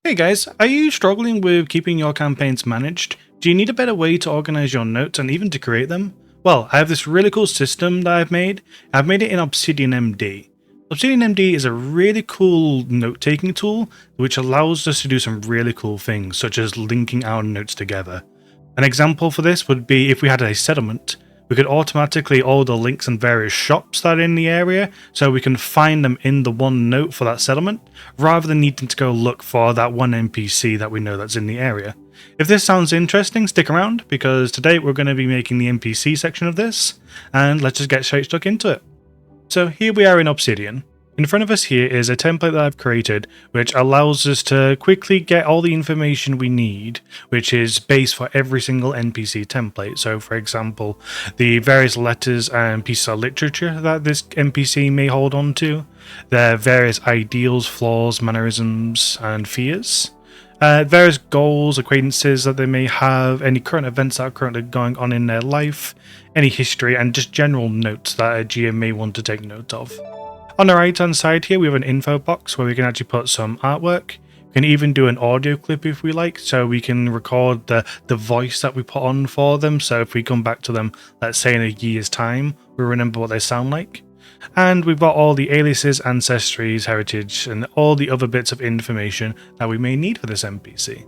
Hey guys, are you struggling with keeping your campaigns managed? Do you need a better way to organize your notes and even to create them? Well, I have this really cool system that I've made. I've made it in Obsidian MD. Obsidian MD is a really cool note-taking tool which allows us to do some really cool things, such as linking our notes together. An example for this would be if we had a settlement. We could automatically order links and various shops that are in the area, so we can find them in the one note for that settlement, rather than needing to go look for that one NPC that we know that's in the area. If this sounds interesting, stick around, because today we're going to be making the NPC section of this, and let's just get straight stuck into it. So here we are in Obsidian. In front of us here is a template that I've created which allows us to quickly get all the information we need, which is base for every single NPC template. So for example, the various letters and pieces of literature that this NPC may hold on to, their various ideals, flaws, mannerisms and fears, various goals, acquaintances that they may have, any current events that are currently going on in their life, any history, and just general notes that a GM may want to take note of. On the right hand side here we have an info box where we can actually put some artwork. We can even do an audio clip if we like, so we can record the voice that we put on for them, so if we come back to them, let's say in a year's time, we remember what they sound like. And we've got all the aliases, ancestries, heritage, and all the other bits of information that we may need for this NPC.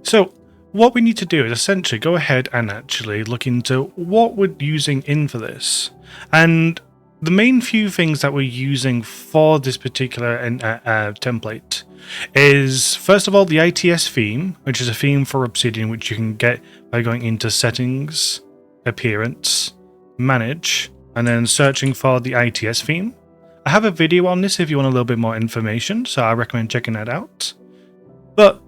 So what we need to do is essentially go ahead and actually look into what we're using in for this. And the main few things that we're using for this particular template is, first of all, the ITS theme, which is a theme for Obsidian, which you can get by going into Settings, Appearance, Manage, and then searching for the ITS theme. I have a video on this if you want a little bit more information, so I recommend checking that out. But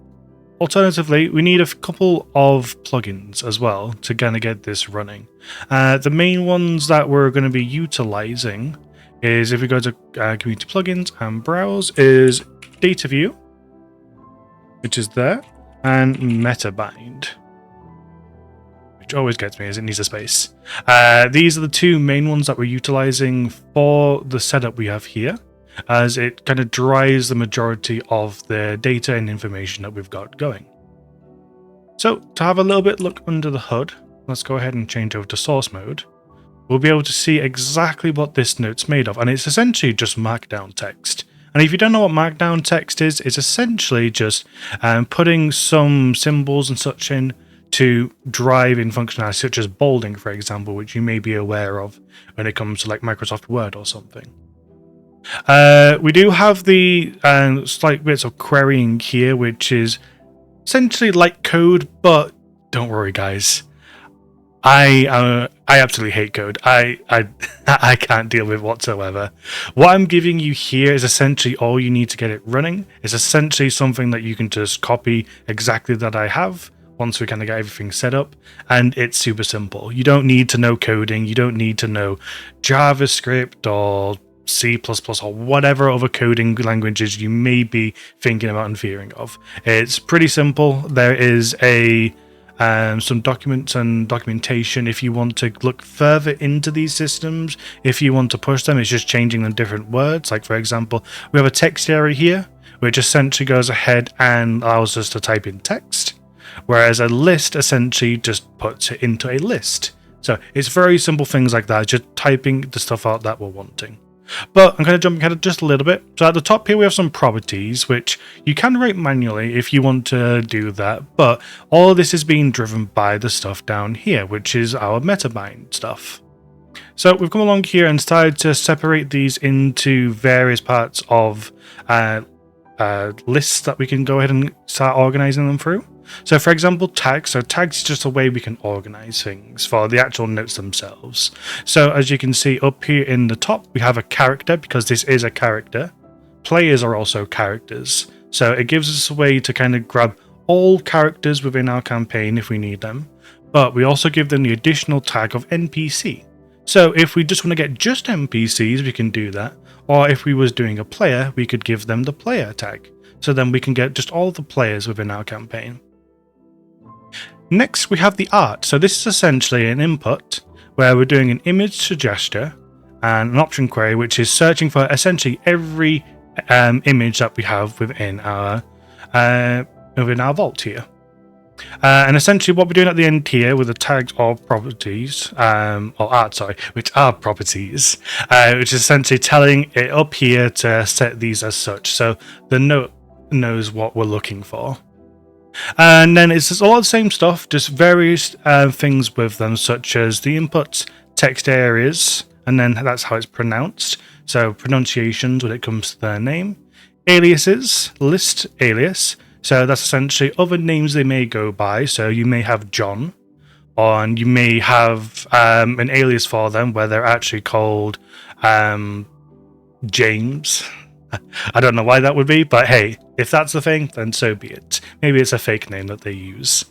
alternatively, we need a couple of plugins as well to kind of get this running. The main ones that we're going to be utilizing is, if we go to Community Plugins and Browse, is Data View, which is there, and MetaBind, which always gets me as it needs a space. These are the two main ones that we're utilizing for the setup we have here, as it kind of drives the majority of the data and information that we've got going. So to have a little bit look under the hood, let's go ahead and change over to source mode. We'll be able to see exactly what this note's made of, and it's essentially just markdown text. And if you don't know what markdown text is, it's essentially just putting some symbols and such in to drive in functionality, such as bolding, for example, which you may be aware of when it comes to like Microsoft Word or something. We do have the slight bits of querying here, which is essentially like code, but don't worry guys, I absolutely hate code. I can't deal with it whatsoever. What I'm giving you here is essentially all you need to get it running. It's essentially something that you can just copy exactly that I have once we kind of get everything set up, and it's super simple. You don't need to know coding, you don't need to know JavaScript or C++ or whatever other coding languages you may be thinking about and fearing of. It's pretty simple. There is some documents and documentation if you want to look further into these systems. If you want to push them, it's just changing the different words. Like for example, we have a text area here, which essentially goes ahead and allows us to type in text, whereas a list essentially just puts it into a list. So it's very simple things like that, just typing the stuff out that we're wanting. But I'm going to jump ahead just a little bit. So at the top here we have some properties, which you can write manually if you want to do that. But all of this is being driven by the stuff down here, which is our MetaBind stuff. So we've come along here and started to separate these into various parts of lists that we can go ahead and start organizing them through. So for example, tags. So tags is just a way we can organize things for the actual notes themselves. So as you can see up here in the top, we have a character, because this is a character. Players are also characters. So it gives us a way to kind of grab all characters within our campaign if we need them. But we also give them the additional tag of NPC. So if we just want to get just NPCs, we can do that. Or if we was doing a player, we could give them the player tag. So then we can get just all the players within our campaign. Next, we have the art. So this is essentially an input where we're doing an image suggester and an option query, which is searching for essentially every image that we have within our within our vault here. And essentially what we're doing at the end here with the tags or properties, which are properties, which is essentially telling it up here to set these as such, so the note knows what we're looking for. And then it's just all the same stuff, just various things with them, such as the inputs, text areas, and then that's how it's pronounced, so pronunciations when it comes to their name, aliases, list alias. So that's essentially other names they may go by. So you may have John, and you may have an alias for them where they're actually called James. I don't know why that would be, but hey, if that's the thing, then so be it. Maybe it's a fake name that they use.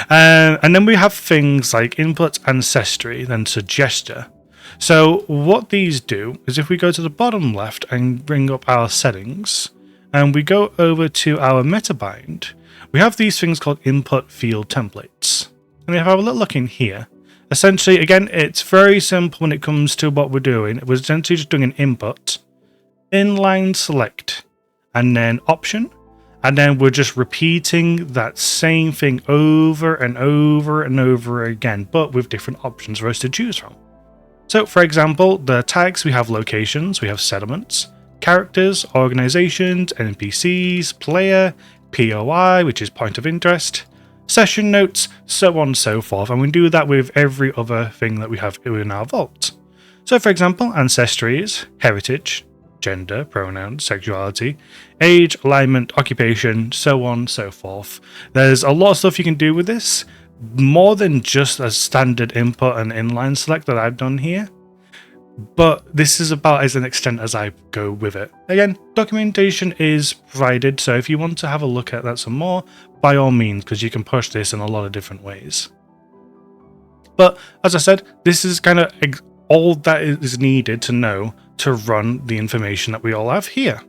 And then we have things like input ancestry, then suggester. So what these do is if we go to the bottom left and bring up our settings, and we go over to our metabind, we have these things called input field templates. And we have a little look in here. Essentially, again, it's very simple when it comes to what we're doing. We're essentially just doing an input, inline select, and then option. And then we're just repeating that same thing over and over and over again, but with different options for us to choose from. So, for example, the tags, we have locations, we have settlements, characters, organizations, NPCs, player, POI, which is point of interest, session notes, so on and so forth. And we do that with every other thing that we have in our vault. So for example, ancestry is heritage, gender, pronouns, sexuality, age, alignment, occupation, so on and so forth. There's a lot of stuff you can do with this, more than just a standard input and inline select that I've done here. But this is about as an extent as I go with it. Again, documentation is provided, so if you want to have a look at that some more, by all means, because you can push this in a lot of different ways. But as I said, this is kind of all that is needed to know to run the information that we all have here.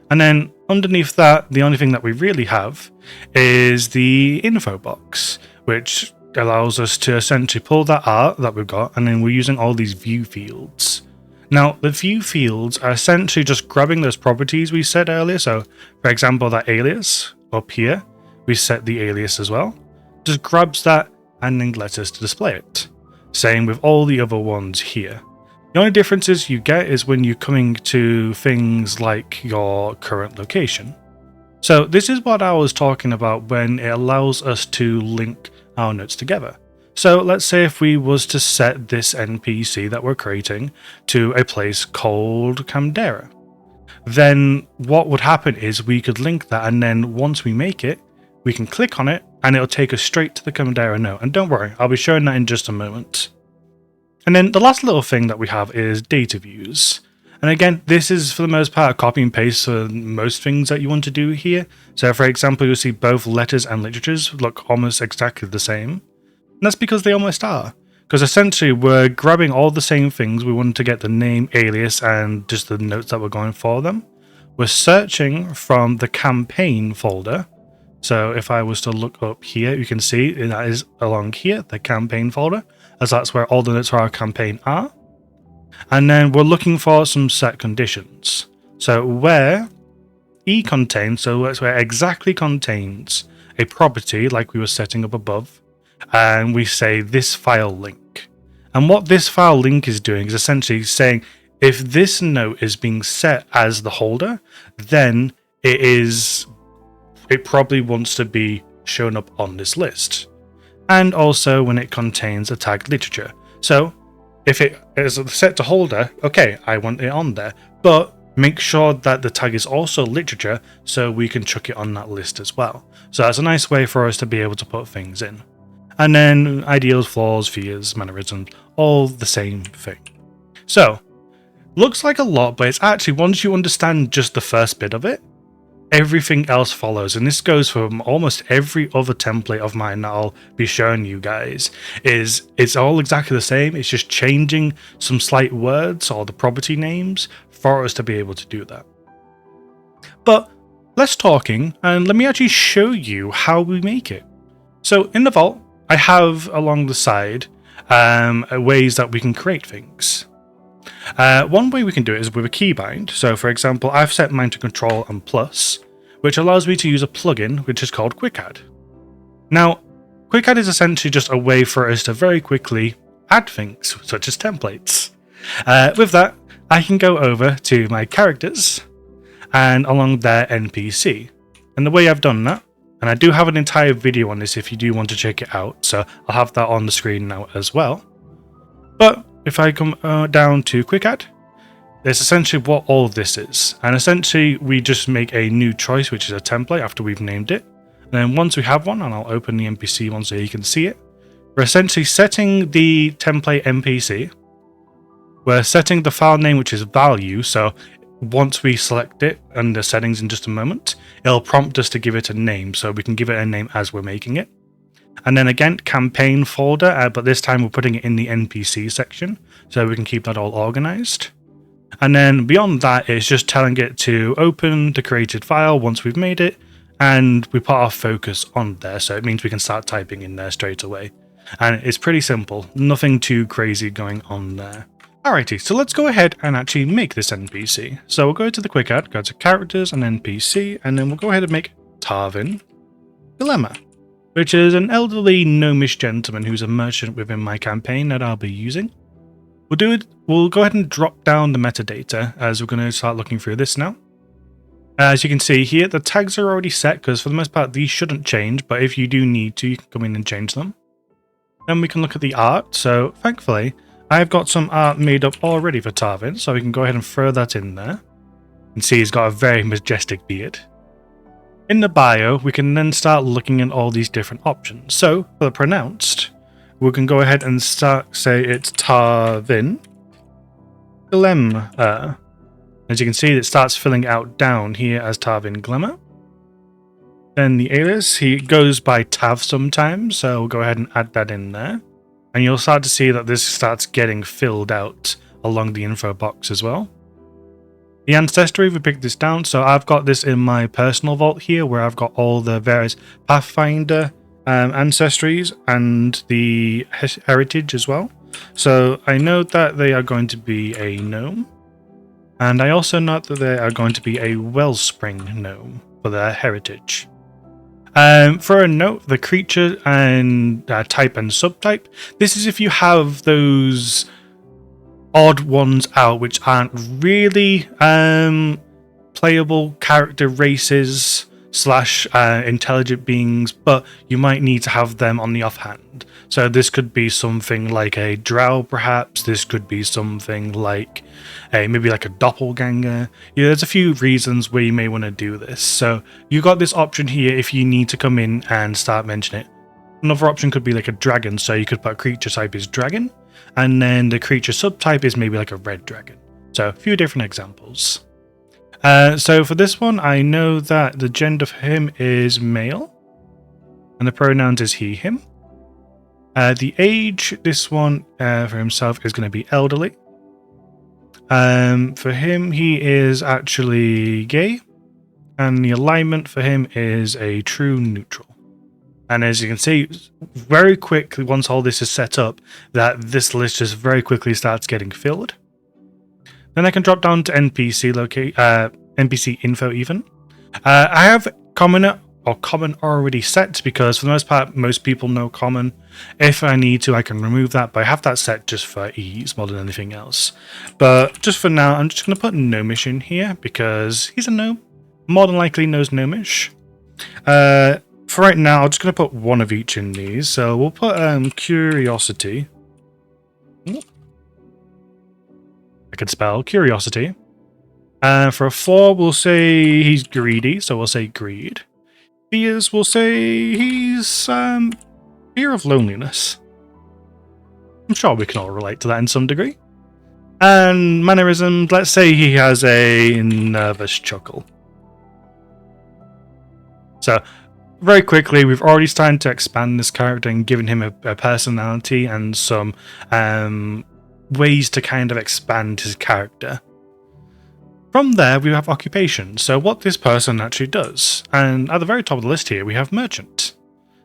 And then underneath that, the only thing that we really have is the info box, which allows us to essentially pull that art that we've got, and then we're using all these view fields. Now, the view fields are essentially just grabbing those properties we said earlier. So, for example, that alias up here, we set the alias as well. Just grabs that and then lets us display it. Same with all the other ones here. The only differences you get is when you're coming to things like your current location. So this is what I was talking about when it allows us to link our notes together. So let's say if we was to set this NPC that we're creating to a place called Caldera, then what would happen is we could link that, and then once we make it, we can click on it and it'll take us straight to the Caldera note. And don't worry, I'll be showing that in just a moment. And then the last little thing that we have is data views. And again, this is for the most part a copy and paste for most things that you want to do here. So for example, you'll see both letters and literatures look almost exactly the same. And that's because they almost are. Because essentially we're grabbing all the same things. We want to get the name, alias, and just the notes that we're going for them. We're searching from the campaign folder. So if I was to look up here, you can see that is along here, the campaign folder, as that's where all the notes for our campaign are. And then we're looking for some set conditions. So where E contains, so that's where exactly contains a property like we were setting up above, and we say this file link. And what this file link is doing is essentially saying if this note is being set as the holder, then it probably wants to be shown up on this list. And also when it contains a tag literature. So if it is set to holder, okay, I want it on there, but make sure that the tag is also literature so we can chuck it on that list as well. So that's a nice way for us to be able to put things in. And then ideals, flaws, fears, mannerisms, all the same thing. So, looks like a lot, but it's actually, once you understand just the first bit of it, everything else follows. And this goes from almost every other template of mine that I'll be showing you guys. It's all exactly the same. It's just changing some slight words or the property names for us to be able to do that. But less talking, and let me actually show you how we make it. So in the vault, I have along the side ways that we can create things. One way we can do it is with a keybind. So for example, I've set mine to Control and plus, which allows me to use a plugin which is called Quick Add. Now, Quick Add is essentially just a way for us to very quickly add things, such as templates. With that, I can go over to my characters and along their NPC. And the way I've done that, and I do have an entire video on this if you do want to check it out, so I'll have that on the screen now as well. But if I come down to Quick Add, that's essentially what all of this is. And essentially, we just make a new choice, which is a template after we've named it. And then once we have one, and I'll open the NPC one so you can see it, we're essentially setting the template NPC. We're setting the file name, which is value. So once we select it under settings in just a moment, it'll prompt us to give it a name. So we can give it a name as we're making it. And then again, campaign folder, but this time we're putting it in the NPC section so we can keep that all organized. And then beyond that, it's just telling it to open the created file once we've made it, and we put our focus on there. So it means we can start typing in there straight away. And it's pretty simple, nothing too crazy going on there. Alrighty, so let's go ahead and actually make this NPC. So we'll go to the Quick Add, go to characters and NPC, and then we'll go ahead and make Tarvin Dilemma, which is an elderly gnomish gentleman who's a merchant within my campaign that I'll be using. We'll go ahead and drop down the metadata as we're going to start looking through this now. As you can see here, the tags are already set because for the most part these shouldn't change, but if you do need to, you can come in and change them. Then we can look at the art. So thankfully, I've got some art made up already for Tarvin, so we can go ahead and throw that in there. You can see he's got a very majestic beard. In the bio, we can then start looking at all these different options. So for the pronounced, we can go ahead and say it's Tarvin Dilemma. As you can see, it starts filling out down here as Tarvin Glimmer. Then the alias, he goes by Tav sometimes, so we'll go ahead and add that in there. And you'll start to see that this starts getting filled out along the info box as well. The ancestry, we picked this down, so I've got this in my personal vault here where I've got all the various Pathfinder ancestries and the heritage as well. So I know that they are going to be a gnome. And I also note that they are going to be a wellspring gnome for their heritage. For a note, the creature and type and subtype, this is if you have those odd ones out which aren't really playable character races / intelligent beings, but you might need to have them on the offhand. So this could be something like a drow, perhaps. This could be something like maybe like a doppelganger. Yeah, there's a few reasons where you may want to do this. So you got this option here if you need to come in and start mentioning it. Another option could be like a dragon. So you could put creature type is dragon, and then the creature subtype is maybe like a red dragon. So a few different examples. So for this one, I know that the gender for him is male, and the pronouns is he, him. The age, this one for himself is going to be elderly. For him, he is actually gay, and the alignment for him is a true neutral. And as you can see, very quickly, once all this is set up, that this list just very quickly starts getting filled. Then I can drop down to NPC NPC info even. I have common already set because for the most part, most people know common. If I need to, I can remove that, but I have that set just for ease more than anything else. But just for now, I'm just going to put gnomish in here because he's a gnome. More than likely knows gnomish. For right now, I'm just going to put one of each in these. So we'll put curiosity. I could spell curiosity. For a 4, we'll say he's greedy, so we'll say greed. Fears, we'll say he's fear of loneliness. I'm sure we can all relate to that in some degree. And mannerisms, let's say he has a nervous chuckle. So, very quickly, we've already started to expand this character and given him a personality and some ways to kind of expand his character. From there, we have occupation, so what this person actually does. And at the very top of the list here, we have merchant.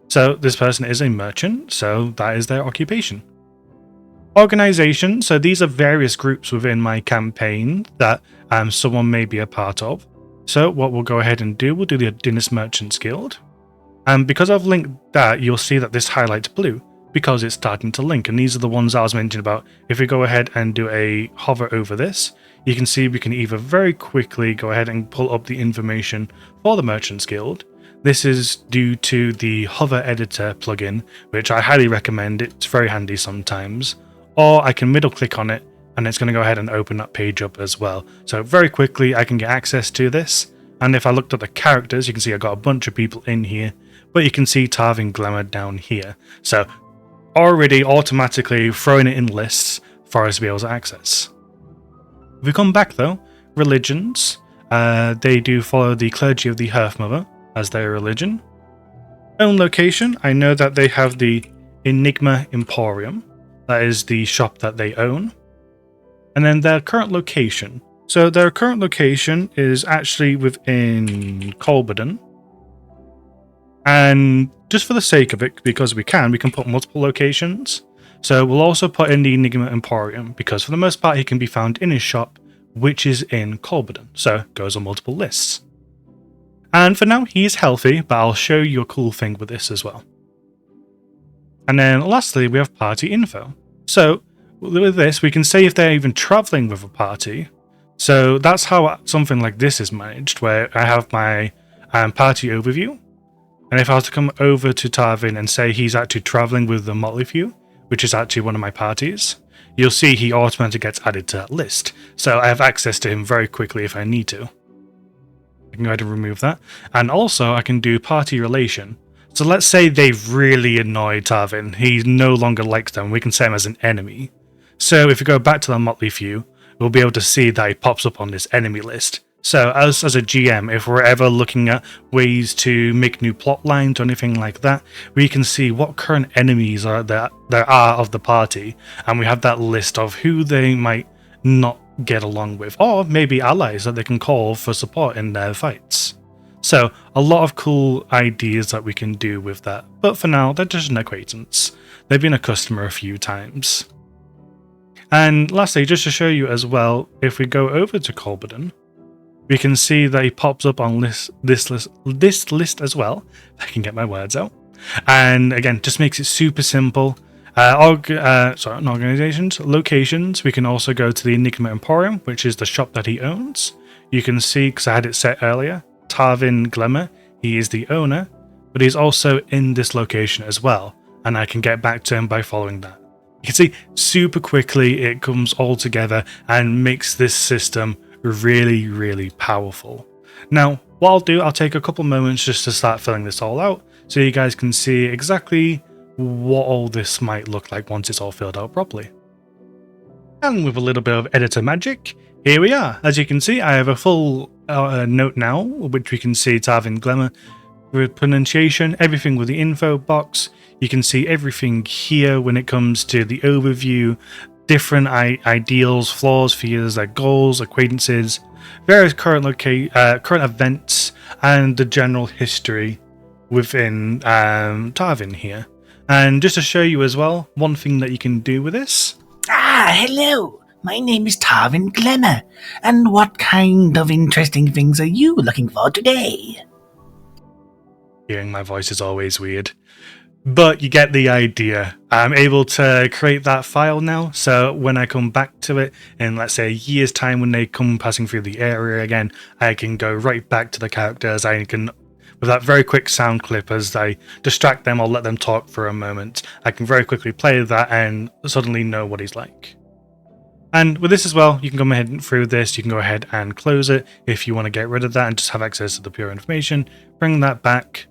So this person is a merchant, so that is their occupation. Organization, so these are various groups within my campaign that someone may be a part of. So what we'll go ahead and do, we'll do the Dinas Merchants Guild. And because I've linked that, you'll see that this highlights blue because it's starting to link. And these are the ones I was mentioning about. If we go ahead and do a hover over this, you can see we can either very quickly go ahead and pull up the information for the Merchants Guild. This is due to the Hover Editor plugin, which I highly recommend. It's very handy sometimes. Or I can middle click on it and it's going to go ahead and open that page up as well. So very quickly I can get access to this. And if I looked at the characters, you can see I've got a bunch of people in here, but you can see Tarvin Glamour down here. So already automatically throwing it in lists for us to be able to access. If we come back though, religions, they do follow the clergy of the Hearth Mother as their religion. Own location, I know that they have the Enigma Emporium. That is the shop that they own. And then their current location. So their current location is actually within Colberdon. And just for the sake of it, because we can put multiple locations. So we'll also put in the Enigma Emporium, because for the most part he can be found in his shop, which is in Colberdon. So it goes on multiple lists. And for now he is healthy, but I'll show you a cool thing with this as well. And then lastly we have party info. So with this we can say if they're even traveling with a party. So that's how something like this is managed, where I have my party overview. And if I was to come over to Tarvin and say he's actually traveling with the Motley Few, which is actually one of my parties, you'll see he automatically gets added to that list. So I have access to him very quickly if I need to. I can go ahead and remove that. And also I can do party relation. So let's say they've really annoyed Tarvin. He no longer likes them. We can say him as an enemy. So if we go back to the Motley Few, we'll be able to see that he pops up on this enemy list. So as a GM, if we're ever looking at ways to make new plot lines or anything like that, we can see what current enemies there are of the party, and we have that list of who they might not get along with, or maybe allies that they can call for support in their fights. So a lot of cool ideas that we can do with that, but for now they're just an acquaintance. They've been a customer a few times. And lastly, just to show you as well, if we go over to Colberdon, we can see that he pops up on this list as well. If I can get my words out. And again, just makes it super simple. Organizations, locations. We can also go to the Enigma Emporium, which is the shop that he owns. You can see, because I had it set earlier, Tarvin Glamour. He is the owner, but he's also in this location as well. And I can get back to him by following that. You can see super quickly it comes all together and makes this system really, really powerful. Now, what I'll take a couple moments just to start filling this all out so you guys can see exactly what all this might look like once it's all filled out properly. And with a little bit of editor magic, here we are. As you can see, I have a full note now, which we can see Tarvin Glamour with pronunciation, everything with the info box. You can see everything here when it comes to the overview, different ideals, flaws, fears, goals, acquaintances, various current events, and the general history within Tarvin here. And just to show you as well, one thing that you can do with this. Hello. My name is Tarvin Glamour. And what kind of interesting things are you looking for today? Hearing my voice is always weird. But you get the idea. I'm able to create that file now, so when I come back to it in, let's say, a year's time when they come passing through the area again, I can go right back to the characters. I can, with that very quick sound clip, as I distract them or let them talk for a moment, I can very quickly play that and suddenly know what he's like. And with this as well, you can go ahead and through this, you can go ahead and close it if you want to get rid of that and just have access to the pure information, bring that back,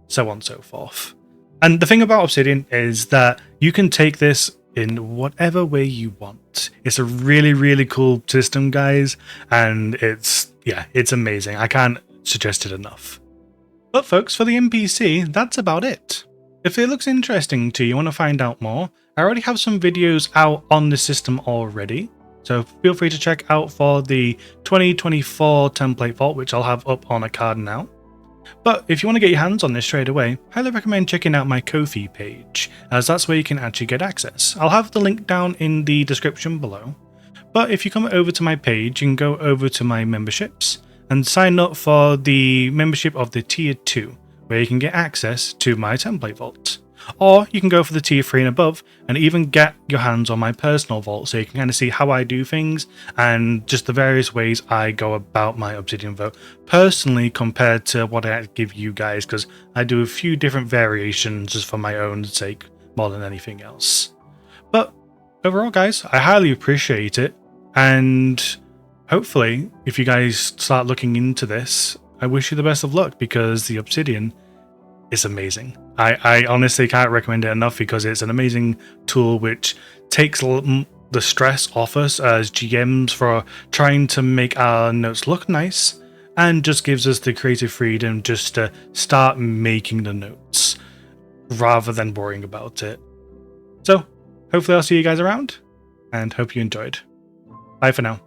so on and so forth. And the thing about Obsidian is that you can take this in whatever way you want. It's a really, really cool system, guys, and it's amazing. I can't suggest it enough. But folks, for the NPC, that's about it. If it looks interesting to you, want to find out more, I already have some videos out on the system already. So feel free to check out for the 2024 template vault, which I'll have up on a card now. But if you want to get your hands on this straight away, highly recommend checking out my Ko-fi page, as that's where you can actually get access. I'll have the link down in the description below. But if you come over to my page, you can go over to my memberships, and sign up for the membership of the tier 2, where you can get access to my template vault. Or you can go for the tier 3 and above and even get your hands on my personal vault, so you can kind of see how I do things and just the various ways I go about my Obsidian vote personally compared to what I give you guys, because I do a few different variations just for my own sake more than anything else. But overall, guys, I highly appreciate it, and hopefully if you guys start looking into this, I wish you the best of luck, because the Obsidian is amazing. I honestly can't recommend it enough, because it's an amazing tool which takes the stress off us as GMs for trying to make our notes look nice, and just gives us the creative freedom just to start making the notes rather than worrying about it. So hopefully I'll see you guys around, and hope you enjoyed. Bye for now.